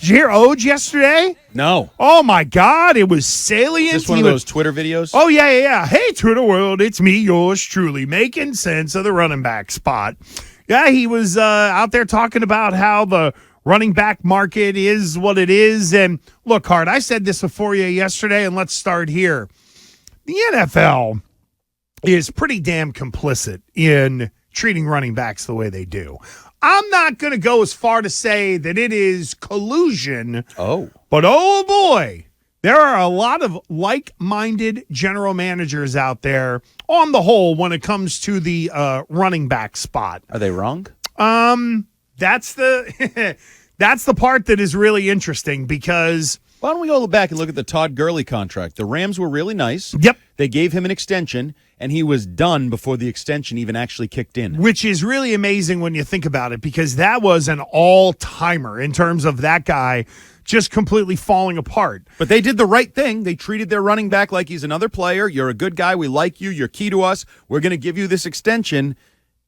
Did you hear Oj yesterday? No. Oh, my God. It was salient. Is this one of those Twitter videos? Oh, yeah. Hey, Twitter world, it's me, yours truly, making sense of the running back spot. Yeah, he was out there talking about how the running back market is what it is. And look, Hart, I said this before you yesterday, and let's start here. The NFL is pretty damn complicit in treating running backs the way they do. I'm not going to go as far to say that it is collusion. Oh. But, oh, boy, there are a lot of like-minded general managers out there on the whole when it comes to the running back spot. Are they wrong? That's the that's the part that is really interesting because – why don't we go back and look at the Todd Gurley contract? The Rams were really nice. Yep. They gave him an extension, and he was done before the extension even actually kicked in. Which is really amazing when you think about it, because that was an all-timer in terms of that guy just completely falling apart. But they did the right thing. They treated their running back like he's another player. You're a good guy. We like you. You're key to us. We're going to give you this extension.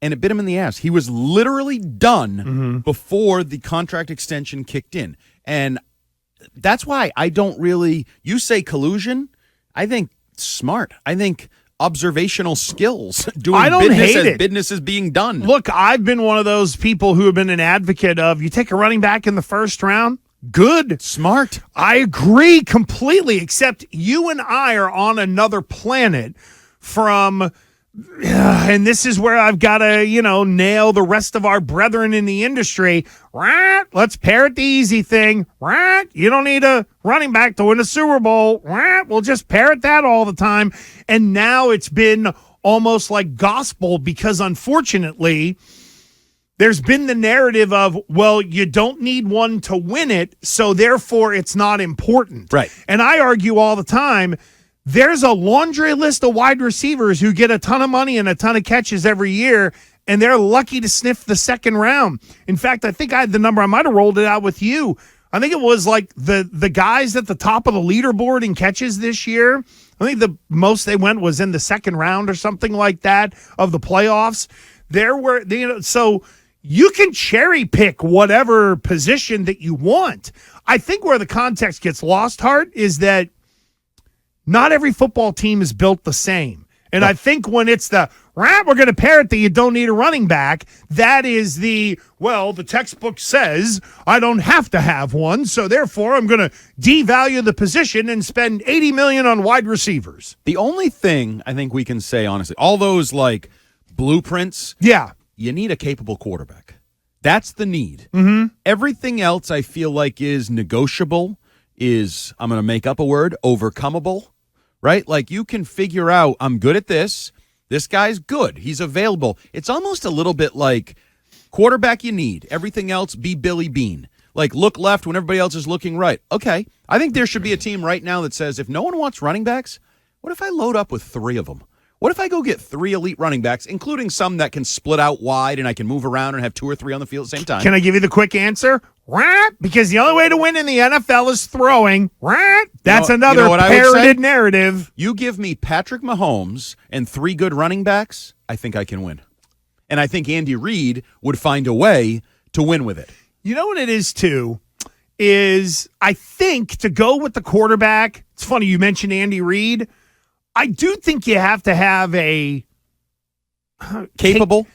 And it bit him in the ass. He was literally done before the contract extension kicked in. And that's why I don't really, you say collusion, I think smart. I think observational skills, doing business as business is being done. Look, I've been one of those people who have been an advocate of, you take a running back in the first round, good. Smart. I agree completely, except you and I are on another planet from... and this is where I've got to, nail the rest of our brethren in the industry. Let's parrot the easy thing. You don't need a running back to win a Super Bowl. We'll just parrot that all the time. And now it's been almost like gospel because, unfortunately, there's been the narrative of, well, you don't need one to win it, so therefore it's not important. Right. And I argue all the time, there's a laundry list of wide receivers who get a ton of money and a ton of catches every year, and they're lucky to sniff the second round. In fact, I think I had the number. I might have rolled it out with you. I think it was like the guys at the top of the leaderboard in catches this year. I think the most they went was in the second round or something like that of the playoffs. There were, so you can cherry pick whatever position that you want. I think where the context gets lost, Hart, is that not every football team is built the same. And I think when it's the, we're going to parrot that you don't need a running back, that is the textbook says I don't have to have one, so therefore I'm going to devalue the position and spend $80 million on wide receivers. The only thing I think we can say, honestly, all those like blueprints, you need a capable quarterback. That's the need. Mm-hmm. Everything else I feel like is negotiable, is, I'm going to make up a word, overcomeable. Right? Like you can figure out, I'm good at this. This guy's good. He's available. It's almost a little bit like quarterback you need. Everything else, be Billy Bean. Like look left when everybody else is looking right. Okay. I think there should be a team right now that says, if no one wants running backs, what if I load up with 3 of them? What if I go get 3 elite running backs, including some that can split out wide and I can move around and have 2 or 3 on the field at the same time? Can I give you the quick answer? Because the only way to win in the NFL is throwing. That's another parroted narrative. You give me Patrick Mahomes and 3 good running backs, I think I can win. And I think Andy Reid would find a way to win with it. You know what it is, too, is I think to go with the quarterback, it's funny you mentioned Andy Reid. I do think you have to have a capable.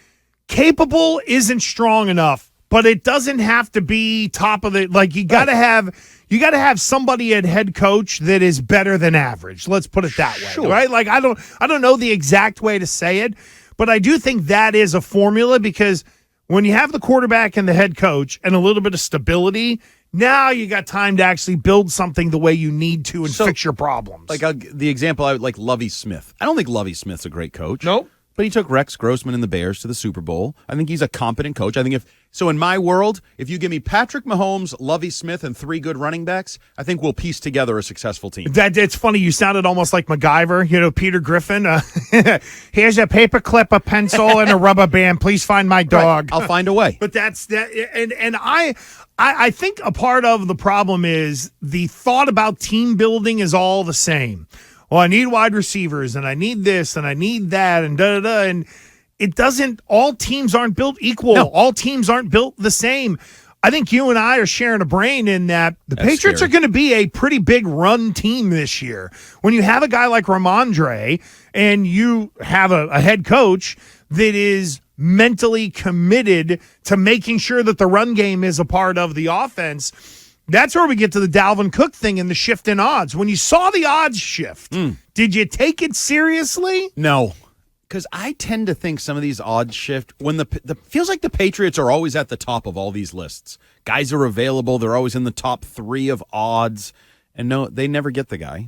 Capable isn't strong enough, but it doesn't have to be top of the. Like you got to have somebody at head coach that is better than average. Let's put it that way, right? Like I don't know the exact way to say it, but I do think that is a formula because when you have the quarterback and the head coach and a little bit of stability. Now you got time to actually build something the way you need to and fix your problems. Like the example, I would like Lovie Smith. I don't think Lovie Smith's a great coach. Nope. But he took Rex Grossman and the Bears to the Super Bowl. I think he's a competent coach. I think in my world, if you give me Patrick Mahomes, Lovie Smith, and 3 good running backs, I think we'll piece together a successful team. It's funny. You sounded almost like MacGyver. Peter Griffin. Here's a paper clip, a pencil, and a rubber band. Please find my dog. Right. I'll find a way. But that's that. And I think a part of the problem is the thought about team building is all the same. Well, I need wide receivers, and I need this, and I need that, and da-da-da. And it doesn't – all teams aren't built equal. No. All teams aren't built the same. I think you and I are sharing a brain in that the Patriots scary. are going to be a pretty big run team this year. When you have a guy like Ramondre and you have a head coach that is mentally committed to making sure that the run game is a part of the offense, that's where we get to the Dalvin Cook thing and the shift in odds. When you saw the odds shift, did you take it seriously? No. Because I tend to think some of these odds shift when the feels like the Patriots are always at the top of all these lists. Guys are available; they're always in the top 3 of odds, and no, they never get the guy.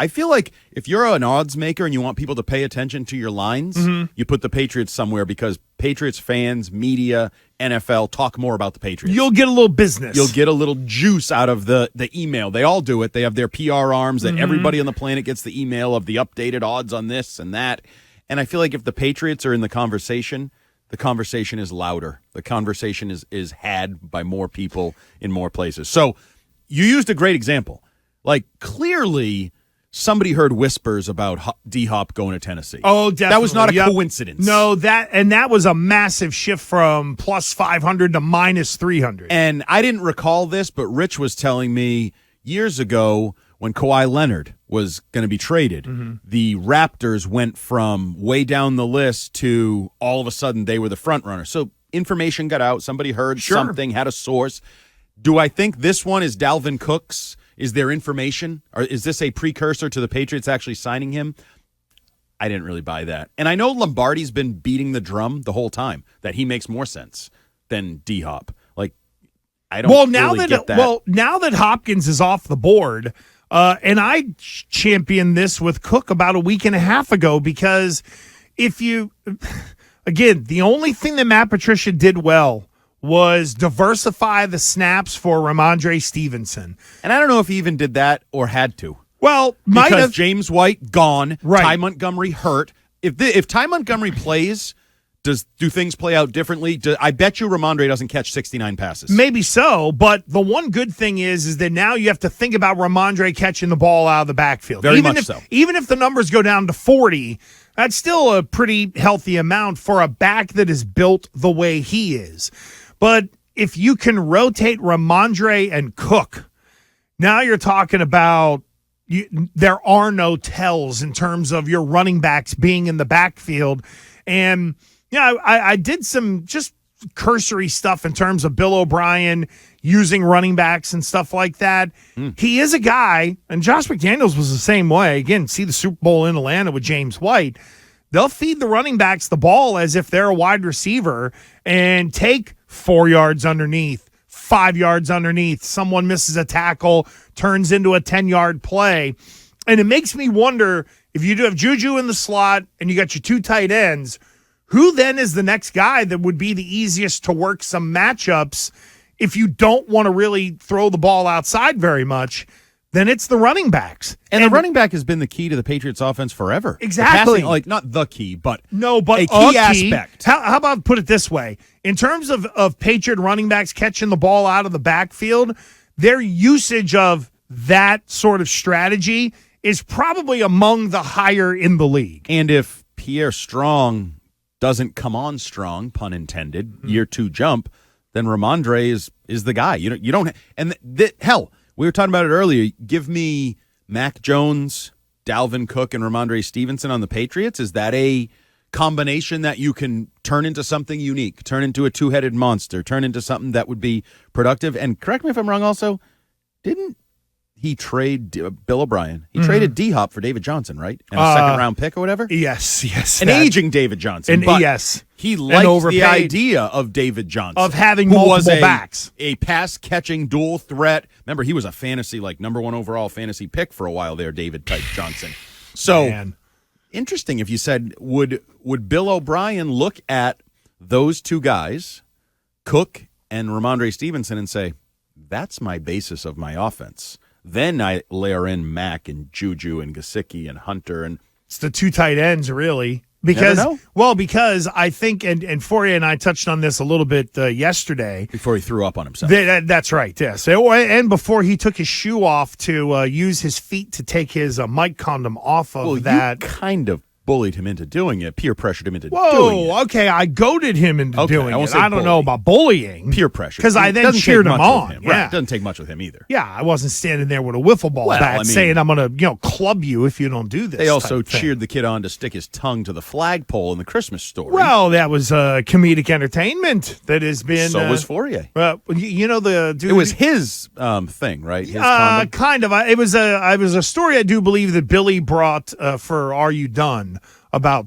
I feel like if you're an odds maker and you want people to pay attention to your lines, you put the Patriots somewhere because Patriots fans, media, NFL talk more about the Patriots. You'll get a little business. You'll get a little juice out of the email. They all do it. They have their PR arms that everybody on the planet gets the email of the updated odds on this and that. And I feel like if the Patriots are in the conversation is louder. The conversation is had by more people in more places. So you used a great example. Like, clearly somebody heard whispers about D-Hop going to Tennessee. Oh, definitely. That was not a coincidence. No, that was a massive shift from plus 500 to minus 300. And I didn't recall this, but Rich was telling me years ago when Kawhi Leonard was going to be traded, the Raptors went from way down the list to all of a sudden they were the front runner. So information got out. Somebody heard something, had a source. Do I think this one is Dalvin Cook's? Is there information? Or is this a precursor to the Patriots actually signing him? I didn't really buy that. And I know Lombardi's been beating the drum the whole time that he makes more sense than D-Hop. Like, I don't get that. Well, now that Hopkins is off the board, and I championed this with Cook about a week and a half ago because again, the only thing that Matt Patricia did well was diversify the snaps for Ramondre Stevenson. And I don't know if he even did that or had to. Well, because James White gone, right. Ty Montgomery hurt. If Ty Montgomery plays, do things play out differently? I bet you Ramondre doesn't catch 69 passes. Maybe so, but the one good thing is that now you have to think about Ramondre catching the ball out of the backfield. Very much so. Even if the numbers go down to 40, that's still a pretty healthy amount for a back that is built the way he is. But if you can rotate Ramondre and Cook, now you're talking about there are no tells in terms of your running backs being in the backfield. And I did some just cursory stuff in terms of Bill O'Brien using running backs and stuff like that. He is a guy, and Josh McDaniels was the same way. Again, see the Super Bowl in Atlanta with James White. They'll feed the running backs the ball as if they're a wide receiver and take 4 yards underneath, 5 yards underneath. Someone misses a tackle, turns into a 10-yard play. And it makes me wonder, if you do have Juju in the slot and you got your 2 tight ends, who then is the next guy that would be the easiest to work some matchups if you don't want to really throw the ball outside very much? Then it's the running backs. And the running back has been the key to the Patriots offense forever. Exactly. Passing, not the key, but a key aspect. How about put it this way? In terms of Patriot running backs catching the ball out of the backfield, their usage of that sort of strategy is probably among the higher in the league. And if Pierre Strong doesn't come on strong, pun intended, year 2 jump, then Ramondre is the guy. You don't and hell, we were talking about it earlier. Give me Mac Jones, Dalvin Cook, and Ramondre Stevenson on the Patriots. Is that a combination that you can turn into something unique, turn into a 2-headed monster, turn into something that would be productive? And correct me if I'm wrong also, didn't he trade Bill O'Brien? He traded D-Hop for David Johnson, right? And a second-round pick or whatever? Yes. An aging David Johnson. But yes. He liked the idea of David Johnson. Of having multiple backs. A pass-catching dual threat. Remember, he was a fantasy, number 1 overall fantasy pick for a while there, David-type Johnson. So, interesting if you said, would Bill O'Brien look at those 2 guys, Cook and Ramondre Stevenson, and say, that's my basis of my offense. Then I layer in Mac and Juju and Gesicki and Hunter. And it's the 2 tight ends, really. Because I think, and Fourier and I touched on this a little bit yesterday. Before he threw up on himself. That's right, yes. And before he took his shoe off to use his feet to take his mic condom off of that. You kind of bullied him into doing it, peer pressured him into doing it. Whoa, okay, I goaded him into doing I won't it. say I don't know bully. about bullying. Peer pressure. Because I It then doesn't take cheered him much on. with him. Yeah. Right, it doesn't take much with him either. Yeah, I wasn't standing there with a wiffle ball Well, bat I mean, saying I'm going to, club you if you don't do this. They also type thing. cheered the kid on to stick his tongue to the flagpole in the Christmas story. Well, that was comedic entertainment that has been. So was Fourier. The dude. It was his thing, right? His condom? Kind of. It was a story I do believe that Billy brought for Are You Done about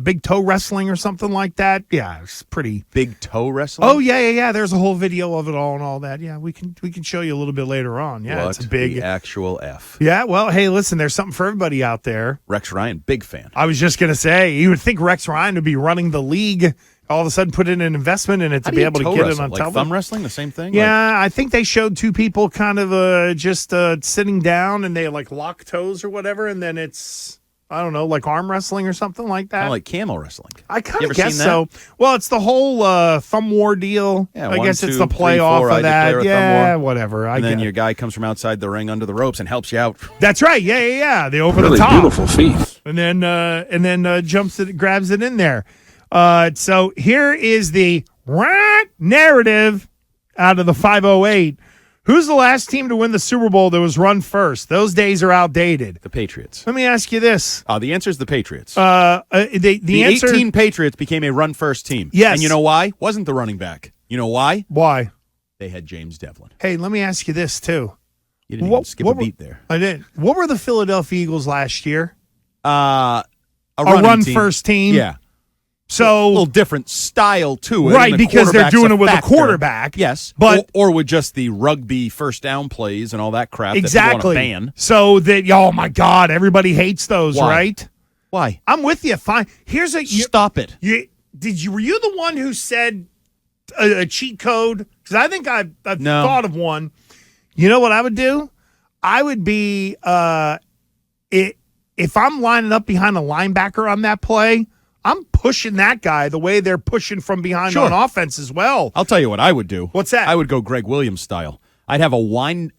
big toe wrestling or something like that. Yeah, it's pretty Big toe wrestling? Oh yeah. There's a whole video of it all and all that. Yeah, we can show you a little bit later on. Yeah, what it's a big the actual F. Yeah, well, hey, listen, there's something for everybody out there. Rex Ryan, big fan. I was just gonna say, you would think Rex Ryan would be running the league. All of a sudden, put in an investment in it to be able to get it on like television. thumb wrestling, the same thing? Yeah, I think they showed two people kind of just sitting down and they like lock toes or whatever, and then it's, I don't know, like arm wrestling or something like that. Kind of like camel wrestling. I kind You of ever guess seen that? so. Well, it's the whole thumb war deal. Yeah, I 1, guess it's 2, the 3, play 4, off I of that. declare a thumb Yeah, war. whatever. And then your guy comes from outside the ring under the ropes and helps you out. That's right. Yeah. The over Really the top. beautiful feet. And then jumps it, grabs it in there. So here is the narrative out of the 508. Who's the last team to win the Super Bowl that was run first? Those days are outdated. The Patriots. Let me ask you this. The answer is the Patriots. The answer, 18 Patriots became a run-first team. Yes. And you know why? Wasn't the running back. You know why? Why? They had James Devlin. Hey, let me ask you this, too. You didn't even skip a beat there. I didn't. What were the Philadelphia Eagles last year? A run-first team? Yeah. So A little different style to it. Right, and the because they're quarterback's doing it with a factor. quarterback. Yes. But or with just the rugby first down plays and all that crap exactly. that people want to ban. So that, oh my God, everybody hates those, Why? right? Why? I'm with you. Fine. Here's a Stop it. Were you the one who said a cheat code? Because I think I've No. thought of one. You know what I would do? I would be if I'm lining up behind a linebacker on that play, I'm pushing that guy the way they're pushing from behind Sure. on offense as well. I'll tell you what I would do. What's that? I would go Greg Williams style. I'd have a wide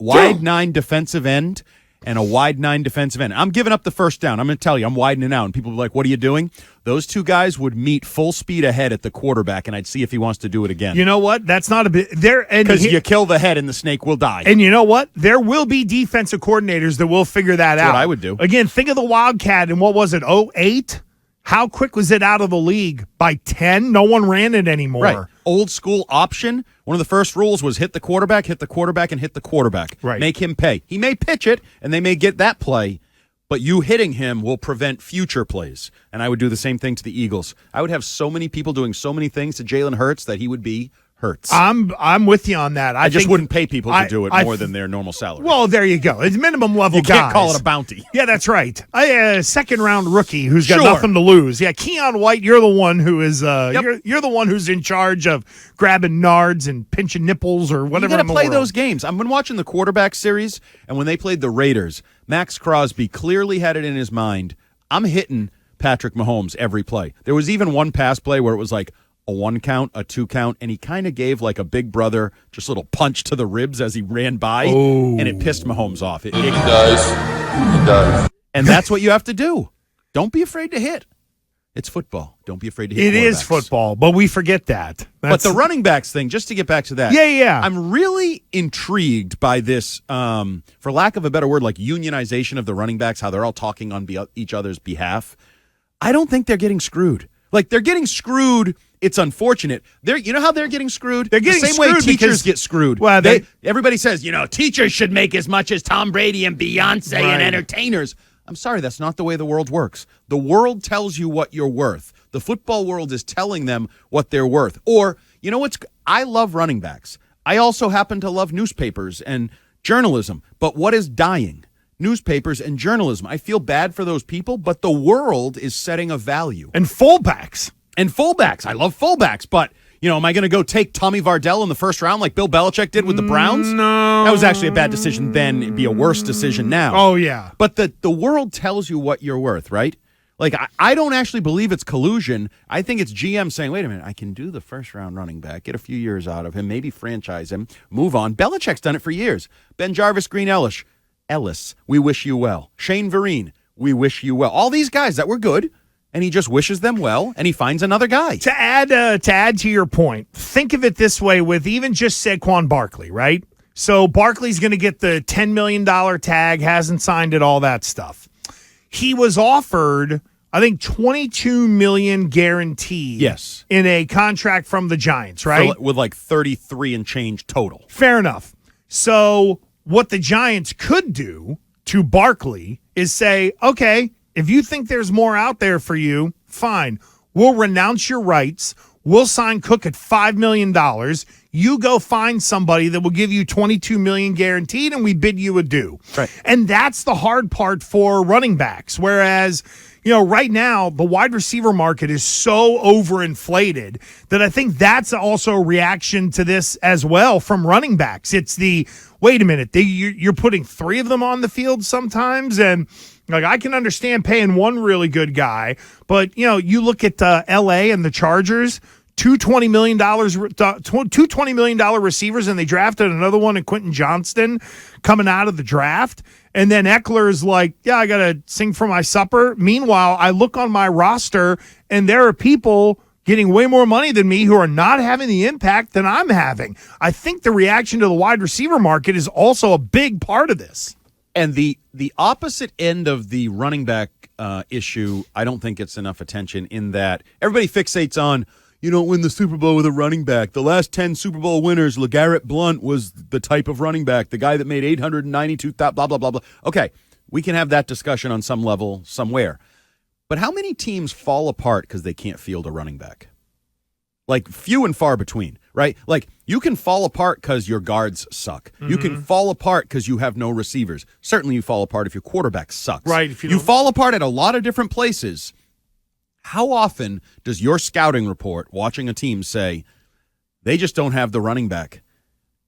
9 defensive end and a wide 9 defensive end. I'm giving up the first down. I'm going to tell you, I'm widening out. And people will be like, what are you doing? Those two guys would meet full speed ahead at the quarterback, and I'd see if he wants to do it again. You know what? That's not a bit there. Because you kill the head and the snake will die. And you know what? There will be defensive coordinators that will figure that out. What I would do. Again, think of the Wildcat and what was it, 08? How quick was it out of the league? By 10? No one ran it anymore. Right. Old school option. One of the first rules was hit the quarterback, and hit the quarterback. Right. Make him pay. He may pitch it, and they may get that play, but you hitting him will prevent future plays. And I would do the same thing to the Eagles. I would have so many people doing so many things to Jalen Hurts that he would be Hurts. I'm with you on that. I just think wouldn't pay people to do it more than their normal salary. Well, there you go. It's minimum level you guys. can't call it a bounty. Yeah, that's right. A second round rookie who's got Sure. nothing to lose. Yeah, Keon White, you're the one who is you're the one who's in charge of grabbing nards and pinching nipples or whatever. You got in to the play world. those games. I've been watching the quarterback series, and when they played the Raiders, Max Crosby clearly had it in his mind, I'm hitting Patrick Mahomes every play. There was even one pass play where it was like a 1 count, a 2 count, and he kind of gave like a big brother just a little punch to the ribs as he ran by, and it pissed Mahomes off. He does. And that's what you have to do. Don't be afraid to hit. It's football. Don't be afraid to hit. It is quarterbacks. football, but we forget that. But the running backs thing, just to get back to that. Yeah. I'm really intrigued by this, for lack of a better word, like unionization of the running backs, how they're all talking on each other's behalf. I don't think they're getting screwed. Like, they're getting screwed. It's unfortunate. You know how they're getting screwed? They're getting the same way screwed teachers because- get screwed. Well, everybody says, teachers should make as much as Tom Brady and Beyonce and Right. entertainers. I'm sorry, that's not the way the world works. The world tells you what you're worth. The football world is telling them what they're worth. Or, I love running backs. I also happen to love newspapers and journalism. But what is dying? Newspapers and journalism. I feel bad for those people, but the world is setting a value. and fullbacks. And fullbacks. I love fullbacks, but, am I going to go take Tommy Vardell in the first round like Bill Belichick did with the Browns? No. That was actually a bad decision then. It'd be a worse decision now. Oh yeah. But the world tells you what you're worth, right? Like, I don't actually believe it's collusion. I think it's GM saying, wait a minute, I can do the first-round running back, get a few years out of him, maybe franchise him, move on. Belichick's done it for years. Ben Jarvis, Green Ellis, we wish you well. Shane Vereen, we wish you well. All these guys that were good, and he just wishes them well, and he finds another guy. To add to your point, think of it this way with even just Saquon Barkley, right? So Barkley's going to get the $10 million tag, hasn't signed it, all that stuff. He was offered, I think, $22 million guaranteed. Yes. In a contract from the Giants, right? With like 33 and change total. Fair enough. So what the Giants could do to Barkley is say, okay, if you think there's more out there for you, fine. We'll renounce your rights. We'll sign Cook at $5 million. You go find somebody that will give you $22 million guaranteed, and we bid you adieu. Right. And that's the hard part for running backs. Whereas, right now, the wide receiver market is so overinflated that I think that's also a reaction to this as well from running backs. It's wait a minute, you're putting 3 of them on the field sometimes, and I can understand paying one really good guy, but you look at L.A. and the Chargers, two $20 million receivers, and they drafted another one in Quentin Johnston coming out of the draft. And then Eckler's like, yeah, I got to sing for my supper. Meanwhile, I look on my roster, and there are people getting way more money than me who are not having the impact that I'm having. I think the reaction to the wide receiver market is also a big part of this. And the opposite end of the running back issue, I don't think gets enough attention in that everybody fixates on, you don't win the Super Bowl with a running back. The last 10 Super Bowl winners, LeGarrette Blount was the type of running back, the guy that made 892, blah, blah, blah, blah. Okay, we can have that discussion on some level somewhere. But how many teams fall apart because they can't field a running back? Like, few and far between, right? Like, you can fall apart because your guards suck. Mm-hmm. You can fall apart because you have no receivers. Certainly you fall apart if your quarterback sucks. Right. If you fall apart at a lot of different places. How often does your scouting report, watching a team, say, they just don't have the running back?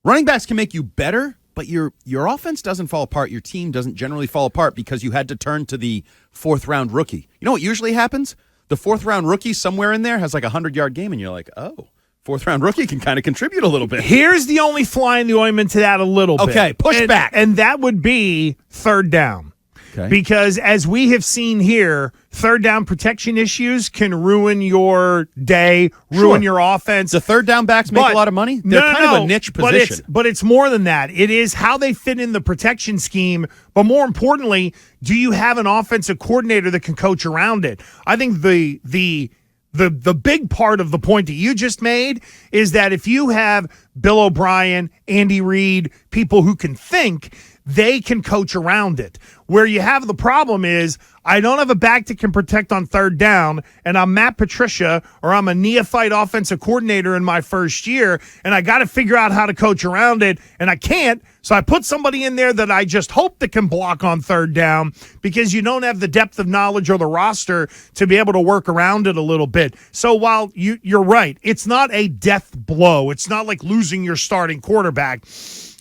Running backs can make you better, but your offense doesn't fall apart. Your team doesn't generally fall apart because you had to turn to the 4th-round rookie. You know what usually happens? The 4th-round rookie somewhere in there has like a 100-yard game, and you're like, oh, 4th-round rookie can kind of contribute a little bit. Here's the only fly in the ointment to that a little bit. Okay, push back. And that would be 3rd down. Okay. Because as we have seen here, 3rd down protection issues can ruin your day, ruin your offense. The 3rd down backs make a lot of money. They're kind of a niche position. But it's more than that. It is how they fit in the protection scheme. But more importantly, do you have an offensive coordinator that can coach around it? I think the big part of the point that you just made is that if you have Bill O'Brien, Andy Reid, people who can think, they can coach around it. Where you have the problem is I don't have a back that can protect on 3rd down, and I'm Matt Patricia, or I'm a neophyte offensive coordinator in my first year, and I got to figure out how to coach around it, and I can't. So I put somebody in there that I just hope that can block on 3rd down because you don't have the depth of knowledge or the roster to be able to work around it a little bit. So while you're right, it's not a death blow. It's not like losing your starting quarterback.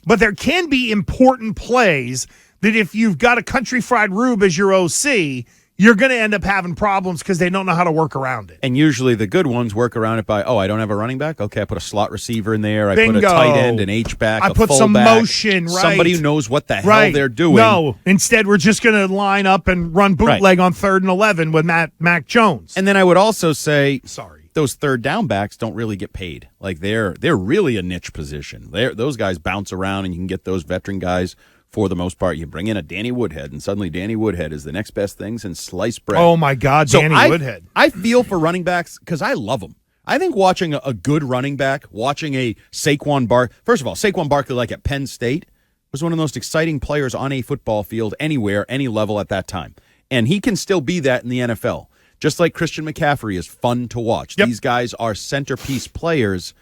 But there can be important plays that if you've got a country fried rube as your OC, you're going to end up having problems because they don't know how to work around it. And usually the good ones work around it by, I don't have a running back? Okay, I put a slot receiver in there. I Bingo. Put a tight end, an H-back, I put some motion, right. Somebody who knows what the hell they're doing. No, instead we're just going to line up and run bootleg on 3rd and 11 with Mac Jones. And then I would also say, those 3rd down backs don't really get paid. Like they're really a niche position. Those guys bounce around, and you can get those veteran guys for the most part. You bring in a Danny Woodhead, and suddenly Danny Woodhead is the next best thing since sliced bread. Oh my God, so Danny Woodhead. I feel for running backs because I love them. I think watching a good running back, watching a Saquon first of all, Saquon Barkley, like at Penn State, was one of the most exciting players on a football field anywhere, any level at that time. And he can still be that in the NFL. Just like Christian McCaffrey is fun to watch. Yep. These guys are centerpiece players,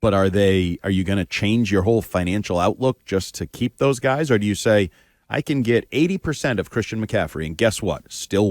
but are you going to change your whole financial outlook just to keep those guys? Or do you say, I can get 80% of Christian McCaffrey, and guess what? Still